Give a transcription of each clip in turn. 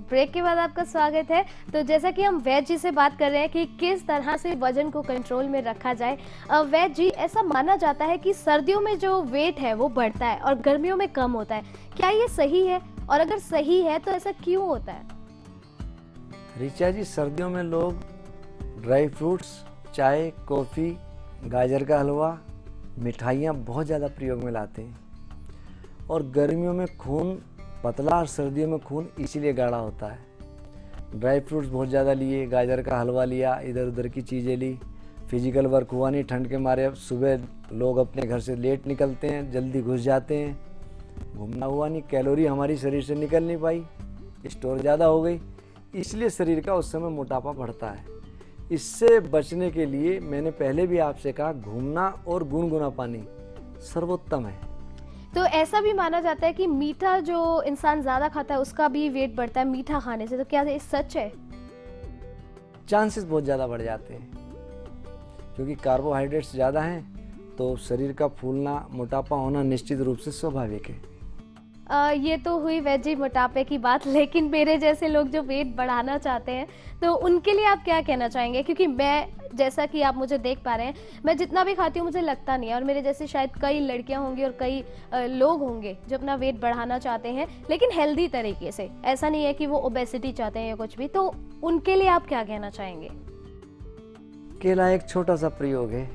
Break के बाद आपका स्वागत है। तो जैसा कि हम वैद जी से बात कर रहे हैं कि किस तरह से वजन को कंट्रोल में रखा जाए। वैद जी, ऐसा माना जाता है कि सर्दियों में जो वेट है वो बढ़ता है और गर्मियों में कम होता है, क्या ये सही है? और अगर सही है तो ऐसा क्यों होता है? ऋचा जी, सर्दियों में लोग ड्राई फ्रूट्स, चाय, कॉफ़ी, गाजर का हलवा, मिठाइयाँ बहुत ज़्यादा प्रयोग में लाते हैं। और गर्मियों में खून पतला और सर्दियों में खून इसीलिए गाढ़ा होता है। ड्राई फ्रूट्स बहुत ज़्यादा लिए, गाजर का हलवा लिया, इधर उधर की चीज़ें ली, फिजिकल वर्क हुआ नहीं ठंड के मारे। अब सुबह लोग अपने घर से लेट निकलते हैं, जल्दी घुस जाते हैं, घूमना हुआ नहीं, कैलोरी हमारी शरीर से निकल नहीं पाई, स्टोर ज़्यादा हो गई, इसलिए शरीर का उस समय मोटापा बढ़ता है। इससे बचने के लिए मैंने पहले भी आपसे कहा, घूमना और गुनगुना पानी सर्वोत्तम है। तो ऐसा भी माना जाता है कि मीठा जो इंसान ज्यादा खाता है उसका भी वेट बढ़ता है मीठा खाने से, तो क्या ये सच है? चांसेस बहुत ज़्यादा बढ़ जाते हैं क्योंकि कार्बोहाइड्रेट्स ज़्यादा हैं, तो शरीर का फूलना, मोटापा होना निश्चित रूप से स्वाभाविक है। ये तो हुई वैद जी मोटापे की बात, लेकिन मेरे जैसे लोग जो वेट बढ़ाना चाहते हैं तो उनके लिए आप क्या कहना चाहेंगे? क्योंकि मैं, जैसा कि आप मुझे देख पा रहे हैं, मैं जितना भी खाती हूँ मुझे लगता नहीं है, और मेरे जैसे शायद कई लड़कियां होंगी और कई लोग होंगे जो अपना वेट बढ़ाना चाहते हैं लेकिन हेल्दी तरीके से, ऐसा नहीं है कि वो ओबेसिटी चाहते हैं या कुछ भी। तो उनके लिए आप क्या कहना चाहेंगे? केला एक छोटा सा प्रयोग है।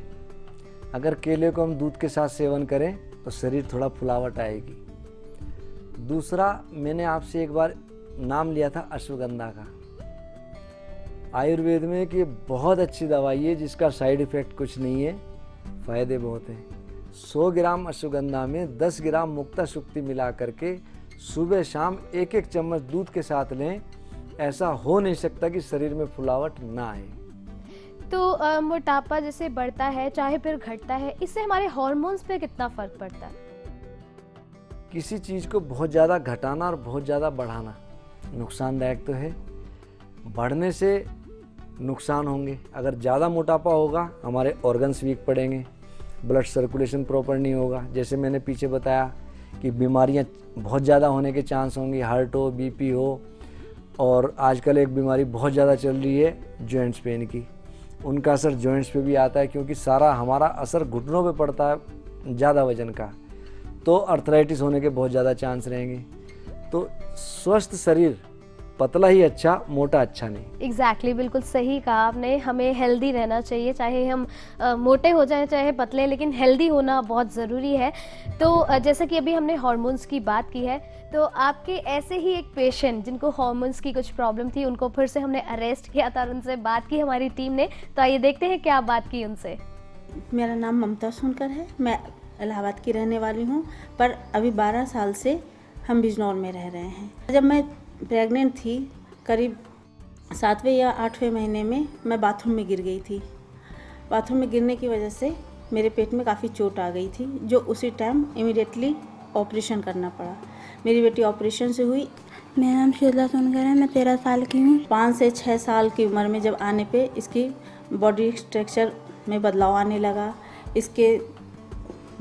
अगर केले को हम दूध के साथ सेवन करें तो शरीर थोड़ा फुलावट आएगी। दूसरा, मैंने आपसे एक बार नाम लिया था अश्वगंधा का। आयुर्वेद में कि बहुत अच्छी दवाई है जिसका साइड इफेक्ट कुछ नहीं है, फायदे बहुत हैं। 100 ग्राम अश्वगंधा में 10 ग्राम मुक्ता शुक्ति मिला करके सुबह शाम एक एक चम्मच दूध के साथ लें। ऐसा हो नहीं सकता कि शरीर में फुलावट ना आए। तो मोटापा जैसे बढ़ता है चाहे फिर घटता है, इससे हमारे हार्मोन्स पे कितना फर्क पड़ता है? किसी चीज़ को बहुत ज़्यादा घटाना और बहुत ज़्यादा बढ़ाना नुकसानदायक तो है। बढ़ने से नुकसान होंगे। अगर ज़्यादा मोटापा होगा हमारे ऑर्गन्स वीक पड़ेंगे, ब्लड सर्कुलेशन प्रॉपर नहीं होगा। जैसे मैंने पीछे बताया कि बीमारियां बहुत ज़्यादा होने के चांस होंगे, हार्ट हो, बीपी हो, और आजकल एक बीमारी बहुत ज़्यादा चल रही है जॉइंट्स पेन की। उनका असर जॉइंट्स पे भी आता है क्योंकि सारा हमारा असर घुटनों पे पड़ता है ज़्यादा वजन का, तो अर्थराइटिस होने के बहुत ज़्यादा चांस रहेंगे। तो स्वस्थ शरीर पतला ही अच्छा, मोटा अच्छा नहीं। एग्जैक्टली, बिल्कुल सही कहा आपने। हमें हेल्दी रहना चाहिए, चाहे हम मोटे हो जाएं चाहे पतले, लेकिन हेल्दी होना बहुत ज़रूरी है। तो जैसा कि अभी हमने हार्मोन्स की बात की है, तो आपके ऐसे ही एक पेशेंट जिनको हार्मोन्स की कुछ प्रॉब्लम थी, उनको फिर से हमने अरेस्ट किया था और उनसे बात की हमारी टीम ने। तो आइए देखते हैं क्या बात की उनसे। मेरा नाम ममता सोनकर है, मैं इलाहाबाद की रहने वाली हूँ, पर अभी 12 साल से हम बिजनौर में रह रहे हैं। जब मैं प्रेग्नेंट थी, करीब 7वें या 8वें महीने में मैं बाथरूम में गिर गई थी। बाथरूम में गिरने की वजह से मेरे पेट में काफ़ी चोट आ गई थी, जो उसी टाइम इमीडिएटली ऑपरेशन करना पड़ा। मेरी बेटी ऑपरेशन से हुई। मेरा नाम शीला सोनकर है, मैं 13 साल की हूँ। 5 से 6 साल की उम्र में जब आने पे इसकी बॉडी स्ट्रक्चर में बदलाव आने लगा। इसके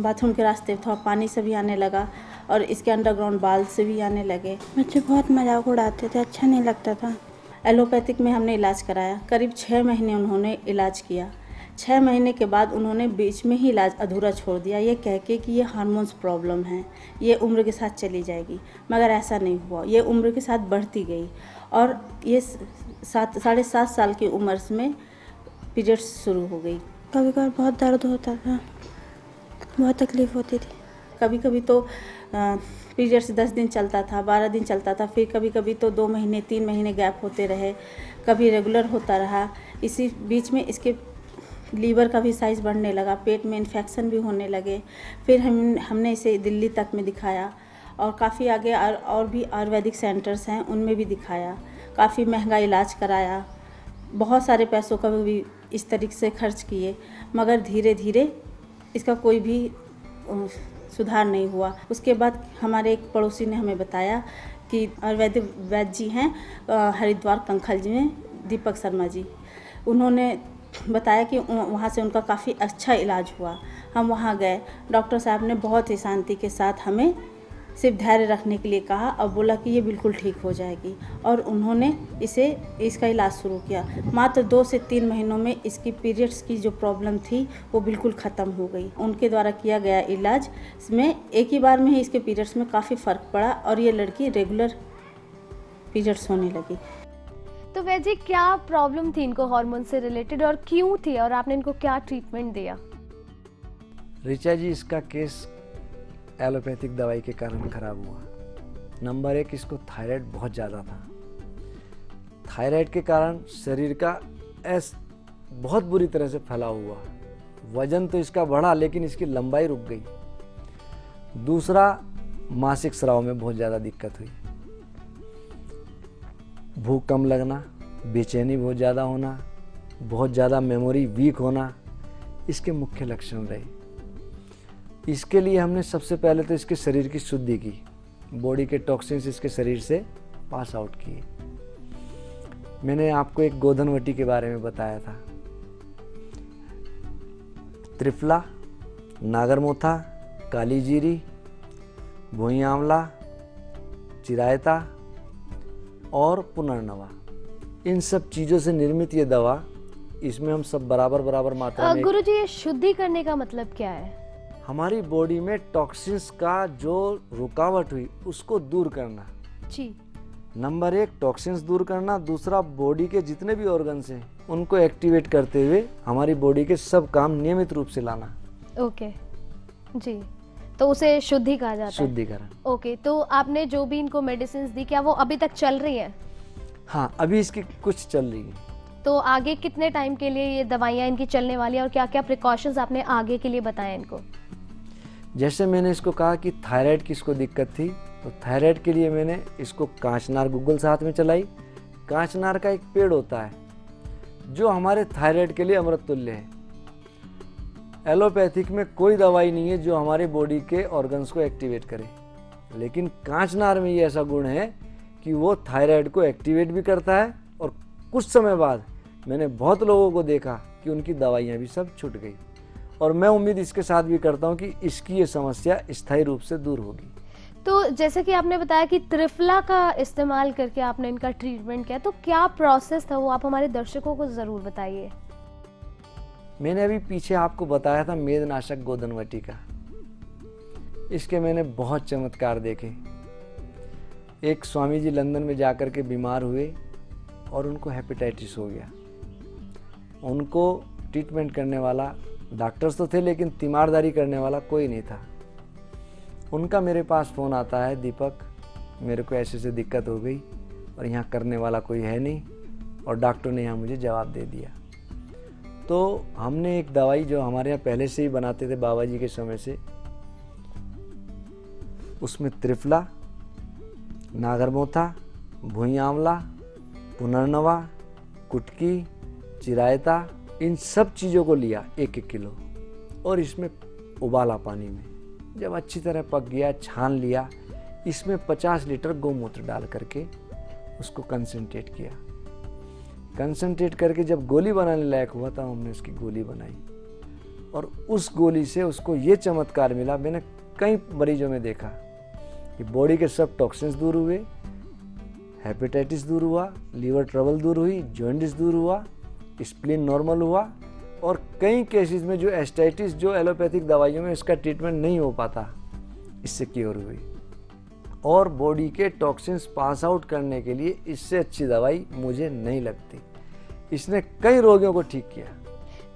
बाथरूम के रास्ते थोड़ा पानी से भी आने लगा और इसके अंडरग्राउंड बाल से भी आने लगे। बच्चे बहुत मजाक उड़ाते थे, अच्छा नहीं लगता था। एलोपैथिक में हमने इलाज कराया, करीब 6 महीने उन्होंने इलाज किया। 6 महीने के बाद उन्होंने बीच में ही इलाज अधूरा छोड़ दिया, ये कह के कि ये हार्मोन्स प्रॉब्लम है, ये उम्र के साथ चली जाएगी। मगर ऐसा नहीं हुआ, ये उम्र के साथ बढ़ती गई और ये 7 साढ़े 7 साल की उम्र में पीरियड्स शुरू हो गई। कभी कभी बहुत दर्द होता था, बहुत तकलीफ होती थी। कभी कभी तो पीरियड्स 10 दिन चलता था, 12 दिन चलता था, फिर कभी कभी तो 2 महीने 3 महीने गैप होते रहे, कभी रेगुलर होता रहा। इसी बीच में इसके लीवर का भी साइज़ बढ़ने लगा, पेट में इन्फेक्शन भी होने लगे। फिर हमने इसे दिल्ली तक में दिखाया और काफ़ी आगे और भी आयुर्वेदिक सेंटर्स हैं उनमें भी दिखाया, काफ़ी महंगा इलाज कराया, बहुत सारे पैसों का भी इस तरीके से खर्च किए, मगर धीरे धीरे इसका कोई भी सुधार नहीं हुआ। उसके बाद हमारे एक पड़ोसी ने हमें बताया कि आयुर्वेदिक वैद्य जी हैं हरिद्वार कंखल जी में, दीपक शर्मा जी, उन्होंने बताया कि वहाँ से उनका काफ़ी अच्छा इलाज हुआ। हम वहाँ गए, डॉक्टर साहब ने बहुत ही शांति के साथ हमें सिर्फ धैर्य रखने के लिए कहा और बोला कि ये बिल्कुल ठीक हो जाएगी, और उन्होंने इसका इलाज शुरू किया। मात्र 2 से 3 महीनों में इसकी पीरियड्स की जो प्रॉब्लम थी वो बिल्कुल ख़त्म हो गई। उनके द्वारा किया गया इलाज में एक ही बार में ही इसके पीरियड्स में काफ़ी फ़र्क पड़ा और ये लड़की रेगुलर पीरियड्स होने लगी। तो वैसे क्या प्रॉब्लम थी इनको हार्मोन से रिलेटेड और क्यों थी, और आपने इनको क्या ट्रीटमेंट दिया? ऋचा जी, इसका केस एलोपैथिक दवाई के कारण खराब हुआ। नंबर 1, इसको थायराइड बहुत ज़्यादा था। थायराइड के कारण शरीर का बहुत बुरी तरह से फैला हुआ। वजन तो इसका बढ़ा लेकिन इसकी लंबाई रुक गई। दूसरा, मासिक स्राव में बहुत ज़्यादा दिक्कत हुई। भूख कम लगना, बेचैनी बहुत ज़्यादा होना, बहुत ज़्यादा मेमोरी वीक होना, इसके मुख्य लक्षण रहे। इसके लिए हमने सबसे पहले तो इसके शरीर की शुद्धि की, बॉडी के टॉक्सिन्स इसके शरीर से पास आउट किए। मैंने आपको एक गोधनवटी के बारे में बताया था। त्रिफला, नागरमोथा, काली जीरी, भुई आंवला, चिरायता और पुनर्नवा, इन सब चीज़ों से निर्मित ये दवा, इसमें हम सब बराबर मात्रा में। गुरुजी, ये शुद्धि करने का मतलब क्या है? हमारी बॉडी में टॉक्सिन्स का जो रुकावट हुई उसको दूर करना जी। नंबर 1 टॉक्सिन्स दूर करना। दूसरा, बॉडी के जितने भी ऑर्गन्स हैं उनको एक्टिवेट करते हुए हमारी बॉडी के सब काम नियमित रूप से लाना। ओके जी, तो उसे शुद्धि कहा जाता है। शुद्धिकरण। ओके, तो आपने जो भी इनको मेडिसिन दी, क्या वो अभी तक चल रही है? हाँ, अभी इसकी कुछ चल रही है। तो आगे कितने टाइम के लिए ये दवाइयाँ इनकी चलने वाली है और क्या क्या प्रिकॉशंस आपने आगे के लिए बताए इनको? जैसे मैंने इसको कहा कि थायराइड की इसको दिक्कत थी, तो थायराइड के लिए मैंने इसको कांचनार गूगल साथ में चलाई। कांचनार का एक पेड़ होता है जो हमारे थायराइड के लिए अमृत तुल्य है। एलोपैथिक में कोई दवाई नहीं है जो हमारे बॉडी के ऑर्गन्स को एक्टिवेट करे, लेकिन कांचनार में ये ऐसा गुण है कि वो थायराइड को एक्टिवेट भी करता है। और कुछ समय बाद मैंने बहुत लोगों को देखा कि उनकी दवाइयाँ भी सब छूट गई, और मैं उम्मीद इसके साथ भी करता हूँ कि इसकी ये समस्या स्थायी रूप से दूर होगी। तो जैसे कि आपने बताया कि त्रिफला का इस्तेमाल करके आपने इनका ट्रीटमेंट किया, तो क्या प्रोसेस था वो आप हमारे दर्शकों को ज़रूर बताइए। मैंने अभी पीछे आपको बताया था मेदनाशक गोधनवटी का। इसके मैंने बहुत चमत्कार देखे। एक स्वामी जी लंदन में जाकर के बीमार हुए और उनको हेपेटाइटिस हो गया। उनको ट्रीटमेंट करने वाला डॉक्टर्स तो थे, लेकिन तीमारदारी करने वाला कोई नहीं था। उनका मेरे पास फ़ोन आता है, दीपक मेरे को ऐसे दिक्कत हो गई और यहाँ करने वाला कोई है नहीं, और डॉक्टर ने यहाँ मुझे जवाब दे दिया। तो हमने एक दवाई जो हमारे यहाँ पहले से ही बनाते थे बाबा जी के समय से, उसमें त्रिफला, नागरमोथा, भुई आंवला, पुनर्नवा, कुटकी, चिरायता, इन सब चीज़ों को लिया 1-1 किलो, और इसमें उबाला पानी में। जब अच्छी तरह पक गया, छान लिया, इसमें 50 लीटर गौमूत्र डाल करके उसको कंसंट्रेट किया। कंसंट्रेट करके जब गोली बनाने लायक हुआ तब हमने उसकी गोली बनाई, और उस गोली से उसको ये चमत्कार मिला। मैंने कई मरीजों में देखा कि बॉडी के सब टॉक्सिन्स दूर हुए, हेपेटाइटिस दूर हुआ, लीवर ट्रबल दूर हुई, जॉन्डिस दूर हुआ, स्प्लीन नॉर्मल हुआ, और कई केसेस में जो एस्टाइटिस जो एलोपैथिक दवाइयों में इसका ट्रीटमेंट नहीं हो पाता, इससे क्योर हुई। और बॉडी के टॉक्सिन्स पास आउट करने के लिए इससे अच्छी दवाई मुझे नहीं लगती। इसने कई रोगियों को ठीक किया।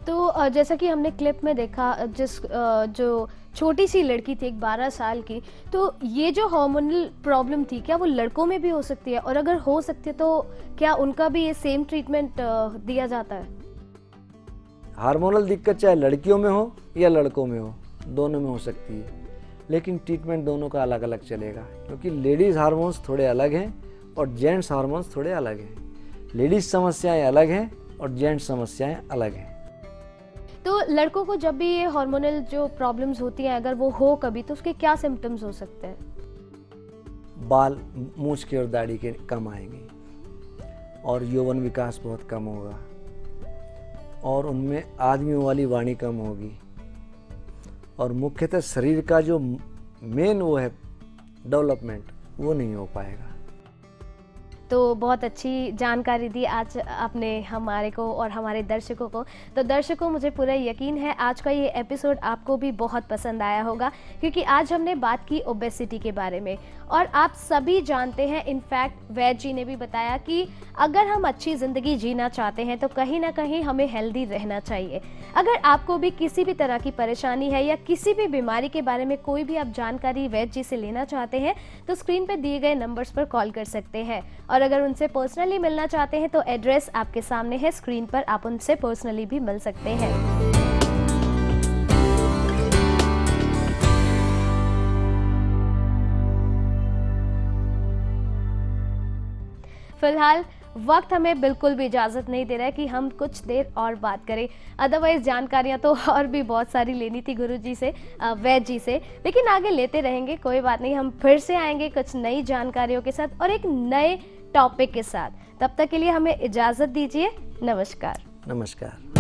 तो जैसा कि हमने क्लिप में देखा, जो छोटी सी लड़की थी, एक 12 साल की, तो ये जो हार्मोनल प्रॉब्लम थी, क्या वो लड़कों में भी हो सकती है? और अगर हो सकती है तो क्या उनका भी ये सेम ट्रीटमेंट दिया जाता है? हार्मोनल दिक्कत चाहे लड़कियों में हो या लड़कों में हो, दोनों में हो सकती है, लेकिन ट्रीटमेंट दोनों का अलग अलग चलेगा, क्योंकि लेडीज़ हार्मोन्स थोड़े अलग हैं और जेंट्स हार्मोन्स थोड़े अलग हैं। लेडीज़ समस्याएं अलग हैं और जेंट्स समस्याएं अलग हैं। तो लड़कों को जब भी ये हार्मोनल जो प्रॉब्लम्स होती हैं, अगर वो हो कभी, तो उसके क्या सिम्टम्स हो सकते हैं? बाल, मूंछ के और दाढ़ी के कम आएंगे, और यौवन विकास बहुत कम होगा, और उनमें आदमियों वाली वाणी कम होगी, और मुख्यतः शरीर का जो मेन वो है डेवलपमेंट वो नहीं हो पाएगा। तो बहुत अच्छी जानकारी दी आज आपने हमारे को और हमारे दर्शकों को। तो दर्शकों, मुझे पूरा यकीन है आज का ये एपिसोड आपको भी बहुत पसंद आया होगा, क्योंकि आज हमने बात की ओबेसिटी के बारे में। और आप सभी जानते हैं, इनफैक्ट वैद जी ने भी बताया कि अगर हम अच्छी ज़िंदगी जीना चाहते हैं तो कहीं ना कहीं हमें हेल्दी रहना चाहिए। अगर आपको भी किसी भी तरह की परेशानी है या किसी भी बीमारी के बारे में कोई भी आप जानकारी वैद जी से लेना चाहते हैं तो स्क्रीन पर दिए गए नंबर्स पर कॉल कर सकते हैं। और अगर उनसे पर्सनली मिलना चाहते हैं तो एड्रेस आपके सामने है स्क्रीन पर, आप उनसे पर्सनली भी मिल सकते हैं। फिलहाल वक्त हमें बिल्कुल भी इजाज़त नहीं दे रहा है कि हम कुछ देर और बात करें, अदरवाइज जानकारियां तो और भी बहुत सारी लेनी थी गुरुजी से, वैद जी से, लेकिन आगे लेते रहेंगे, कोई बात नहीं। हम फिर से आएंगे कुछ नई जानकारियों के साथ और एक नए टॉपिक के साथ। तब तक के लिए हमें इजाज़त दीजिए। नमस्कार। नमस्कार।